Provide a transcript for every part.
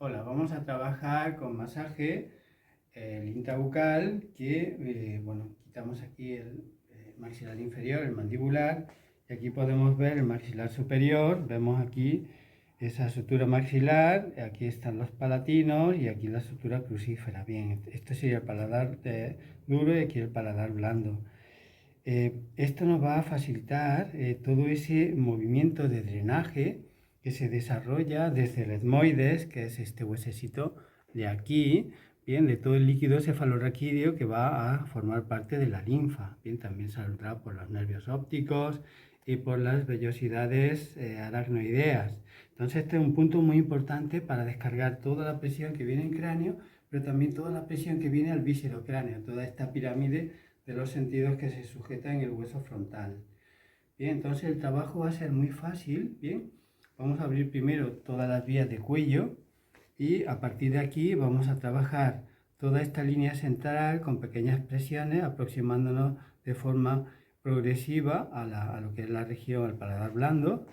Hola, vamos a trabajar con masaje el intrabucal bueno, quitamos aquí el maxilar inferior, el mandibular, y aquí podemos ver el maxilar superior. Vemos aquí esa sutura maxilar, aquí están los palatinos y aquí la sutura crucífera. Bien, este sería el paladar duro y aquí el paladar blando. Esto nos va a facilitar todo ese movimiento de drenaje que se desarrolla desde el etmoides, que es este huesecito de aquí, bien, de todo el líquido cefalorraquídeo que va a formar parte de la linfa. Bien, también saldrá por los nervios ópticos y por las vellosidades aracnoideas. Entonces este es un punto muy importante para descargar toda la presión que viene en cráneo, pero también toda la presión que viene al viscerocráneo, toda esta pirámide de los sentidos que se sujetan en el hueso frontal. Bien, entonces el trabajo va a ser muy fácil. Bien, vamos a abrir primero todas las vías de cuello y a partir de aquí vamos a trabajar toda esta línea central con pequeñas presiones, aproximándonos de forma progresiva a lo que es la región, al paladar blando,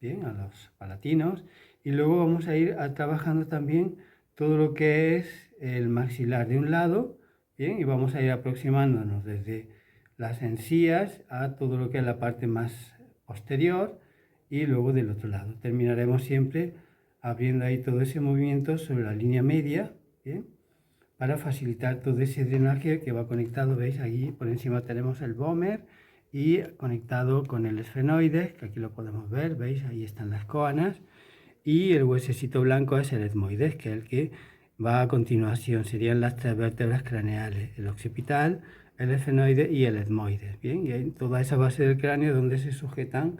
bien, a los palatinos, y luego vamos a ir trabajando también todo lo que es el maxilar de un lado, bien, y vamos a ir aproximándonos desde las encías a todo lo que es la parte más posterior y luego del otro lado. Terminaremos siempre abriendo ahí todo ese movimiento sobre la línea media, ¿bien? Para facilitar todo ese drenaje que va conectado, veis, aquí por encima tenemos el vómer y conectado con el esfenoides, que aquí lo podemos ver, veis, ahí están las coanas, y el huesecito blanco es el etmoides, que es el que va a continuación, serían las tres vértebras craneales, el occipital, el esfenoide y el etmoides, bien, y en toda esa base del cráneo donde se sujetan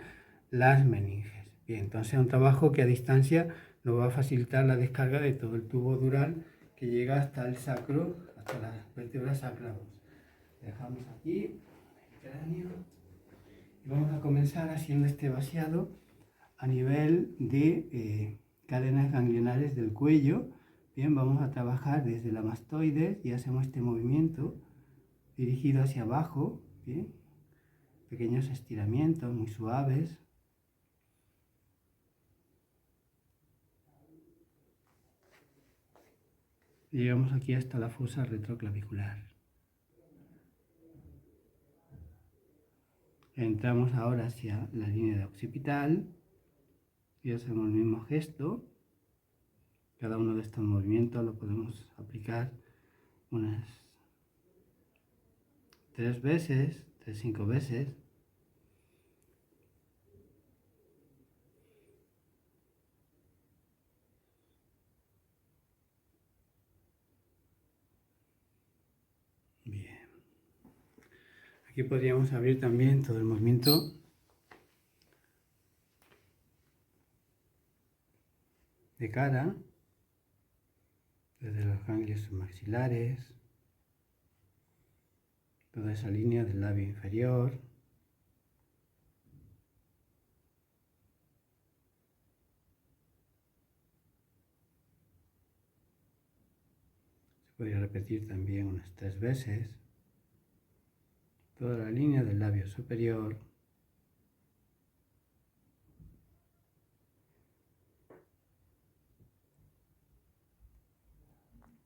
las meninges. Bien, entonces es un trabajo que a distancia nos va a facilitar la descarga de todo el tubo dural que llega hasta el sacro, hasta las vértebras sacras. Dejamos aquí el cráneo y vamos a comenzar haciendo este vaciado a nivel de cadenas ganglionares del cuello. Bien, vamos a trabajar desde la mastoides y hacemos este movimiento dirigido hacia abajo, bien, pequeños estiramientos muy suaves. Llegamos aquí hasta la fosa retroclavicular. Entramos ahora hacia la línea de occipital y hacemos el mismo gesto. Cada uno de estos movimientos lo podemos aplicar unas 3 veces, 5 veces. Bien. Aquí podríamos abrir también todo el movimiento de cara, desde los ganglios submaxilares, toda esa línea del labio inferior. Se podría repetir también unas 3 veces. Toda la línea del labio superior.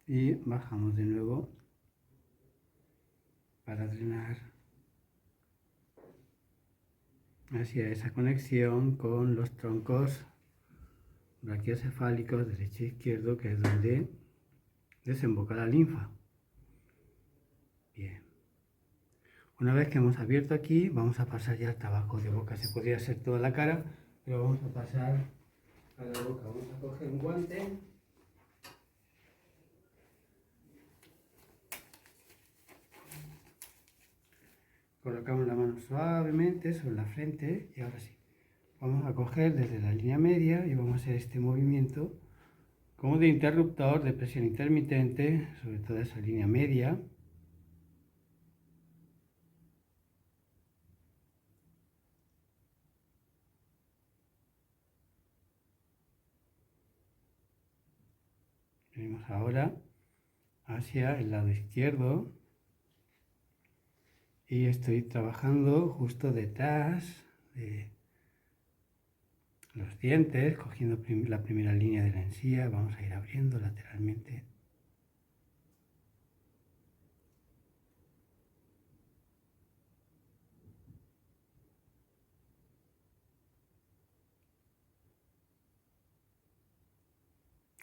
Y bajamos de nuevo para drenar hacia esa conexión con los troncos brachiocefálicos derecho e izquierdo, que es donde desemboca la linfa. Bien. Una vez que hemos abierto aquí, vamos a pasar ya al trabajo de boca. Se podría hacer toda la cara, pero vamos a pasar a la boca. Vamos a coger un guante. Colocamos la mano suavemente sobre la frente y ahora sí. Vamos a coger desde la línea media y vamos a hacer este movimiento como de interruptor de presión intermitente sobre toda esa línea media. Venimos ahora hacia el lado izquierdo y estoy trabajando justo detrás de los dientes, cogiendo la primera línea de la encía, vamos a ir abriendo lateralmente.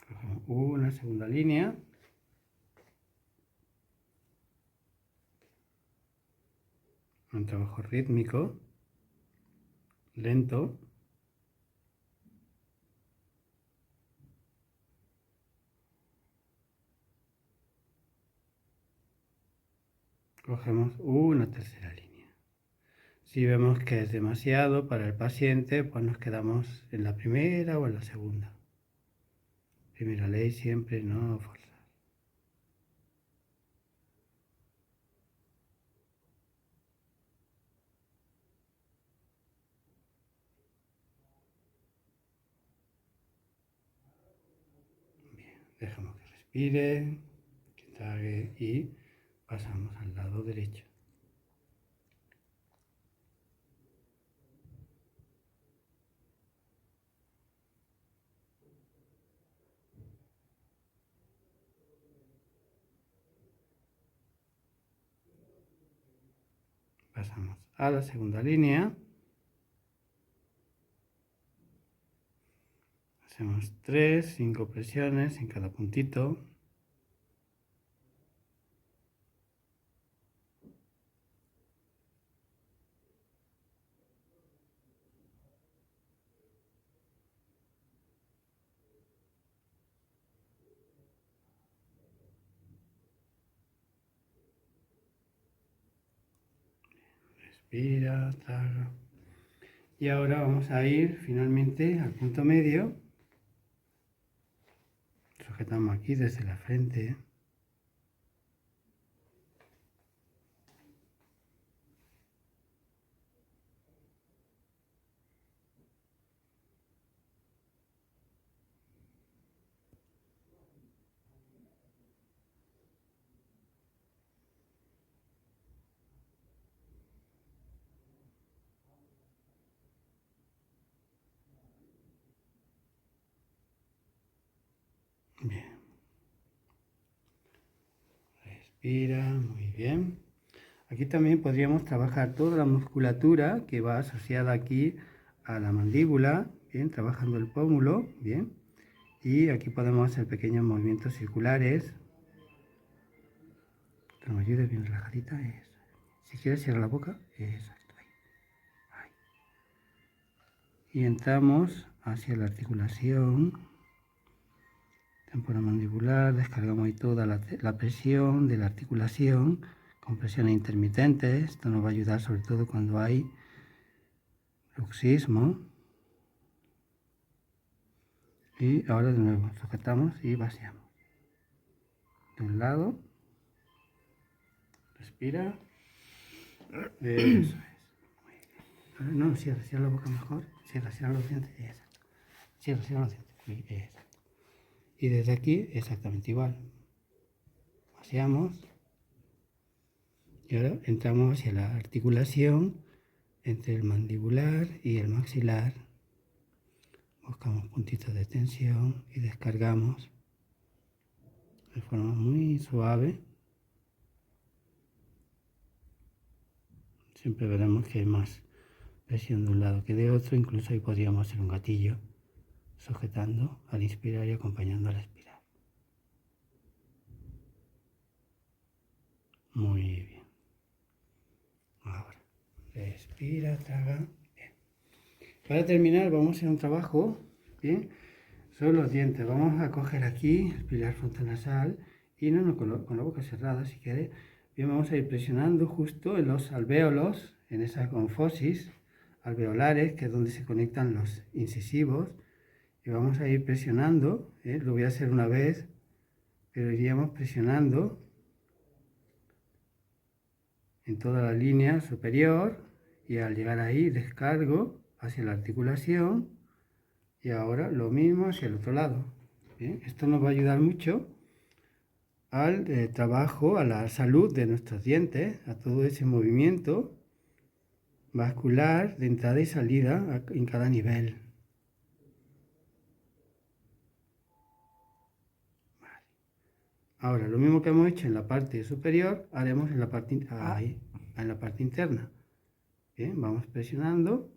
Cogemos una segunda línea. Un trabajo rítmico, lento. Cogemos una tercera línea. Si vemos que es demasiado para el paciente, pues nos quedamos en la primera o en la segunda. Primera ley siempre, no forzar. Bien, dejamos que respire, que trague y pasamos al lado derecho. Pasamos a la segunda línea. Hacemos 3, 5 presiones en cada puntito. Respira, traga. Y ahora vamos a ir finalmente al punto medio. Sujetamos aquí desde la frente. Bien. Respira, muy bien. Aquí también podríamos trabajar toda la musculatura que va asociada aquí a la mandíbula, bien, trabajando el pómulo, bien. Y aquí podemos hacer pequeños movimientos circulares. Que nos ayude bien relajadita, eso. Si quieres cierra la boca, exacto, ahí. Ahí. Y entramos hacia la articulación temporomandibular, descargamos ahí toda la presión de la articulación con presiones intermitentes. Esto nos va a ayudar sobre todo cuando hay bruxismo. Y ahora de nuevo sujetamos y vaciamos. De un lado, respira. Eso es. No, cierra la boca mejor. Cierra los dientes. Exacto. Cierra los dientes. Exacto. Y desde aquí exactamente igual. Vaciamos. Y ahora entramos hacia la articulación entre el mandibular y el maxilar. Buscamos puntitos de tensión y descargamos de forma muy suave. Siempre veremos que hay más presión de un lado que de otro. Incluso ahí podríamos hacer un gatillo sujetando al inspirar y acompañando al expirar. Muy bien. Ahora, respira, traga. Bien. Para terminar vamos a hacer un trabajo, bien, sobre los dientes. Vamos a coger aquí el pilar frontonasal y no con la boca cerrada si quiere. Bien, vamos a ir presionando justo en los alvéolos, en esa confosis alveolares, que es donde se conectan los incisivos. Y vamos a ir presionando, lo voy a hacer una vez, pero iríamos presionando en toda la línea superior y al llegar ahí descargo hacia la articulación y ahora lo mismo hacia el otro lado. ¿Bien? Esto nos va a ayudar mucho al trabajo, a la salud de nuestros dientes, a todo ese movimiento vascular de entrada y salida en cada nivel. Ahora, lo mismo que hemos hecho en la parte superior, haremos en la parte, ahí, en la parte interna. Bien, vamos presionando.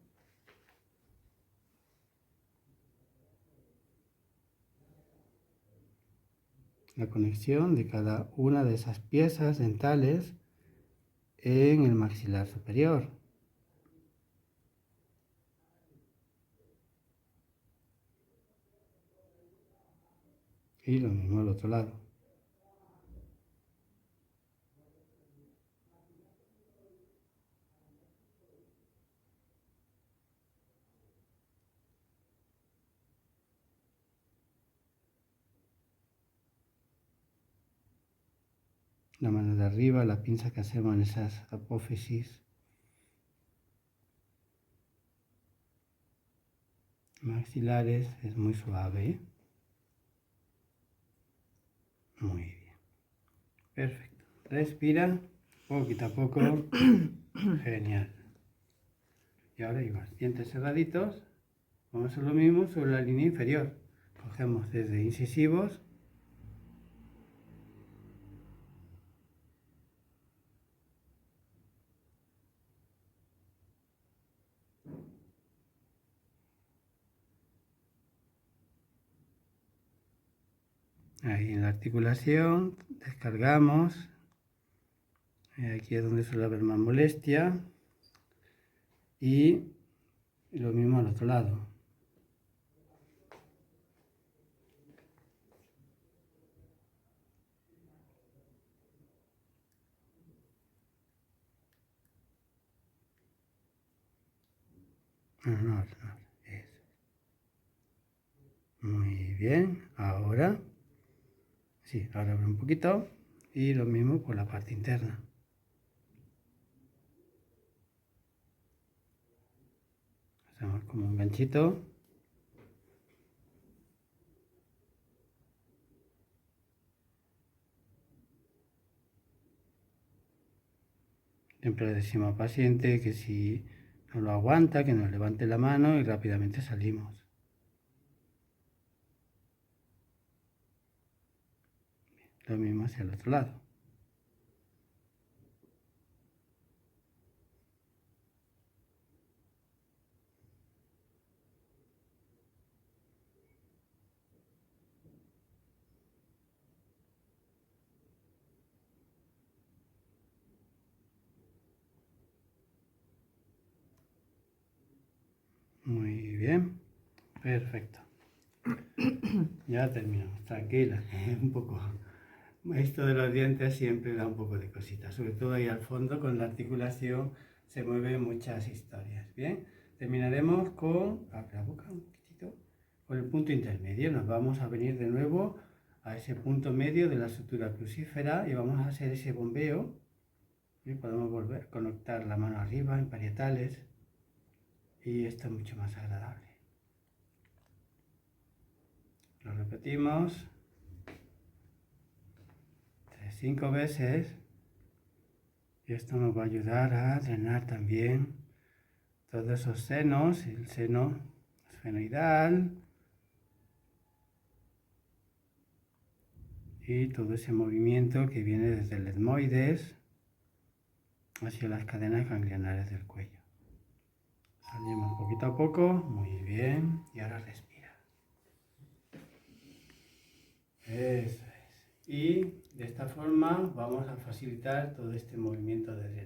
La conexión de cada una de esas piezas dentales en el maxilar superior. Y lo mismo al otro lado. La mano de arriba, la pinza que hacemos en esas apófisis maxilares es muy suave, ¿eh? Muy bien. Perfecto. Respira poquito a poco. Genial. Y ahora igual, dientes cerraditos. Vamos a hacer lo mismo sobre la línea inferior. Cogemos desde incisivos. Ahí en la articulación, descargamos. Aquí es donde suele haber más molestia. Y lo mismo al otro lado. No, eso. Muy bien. Ahora, sí, ahora abre un poquito. Y lo mismo por la parte interna. Hacemos como un ganchito. Siempre le decimos al paciente que si no lo aguanta, que nos levante la mano y rápidamente salimos. Lo mismo hacia el otro lado. Muy bien, perfecto. Ya terminamos, tranquila. Un poco. Esto de los dientes siempre da un poco de cositas, sobre todo ahí al fondo con la articulación se mueven muchas historias. Bien, terminaremos con, abre la boca un poquitito, con el punto intermedio. Nos vamos a venir de nuevo a ese punto medio de la sutura crucífera y vamos a hacer ese bombeo. Y podemos volver a conectar la mano arriba en parietales y esto es mucho más agradable. Lo repetimos 5 veces y esto nos va a ayudar a drenar también todos esos senos, el seno esfenoidal y todo ese movimiento que viene desde el etmoides hacia las cadenas ganglionares del cuello. Salimos poquito a poco, muy bien, y ahora respira. Eso es. Y de esta forma vamos a facilitar todo este movimiento de drenaje.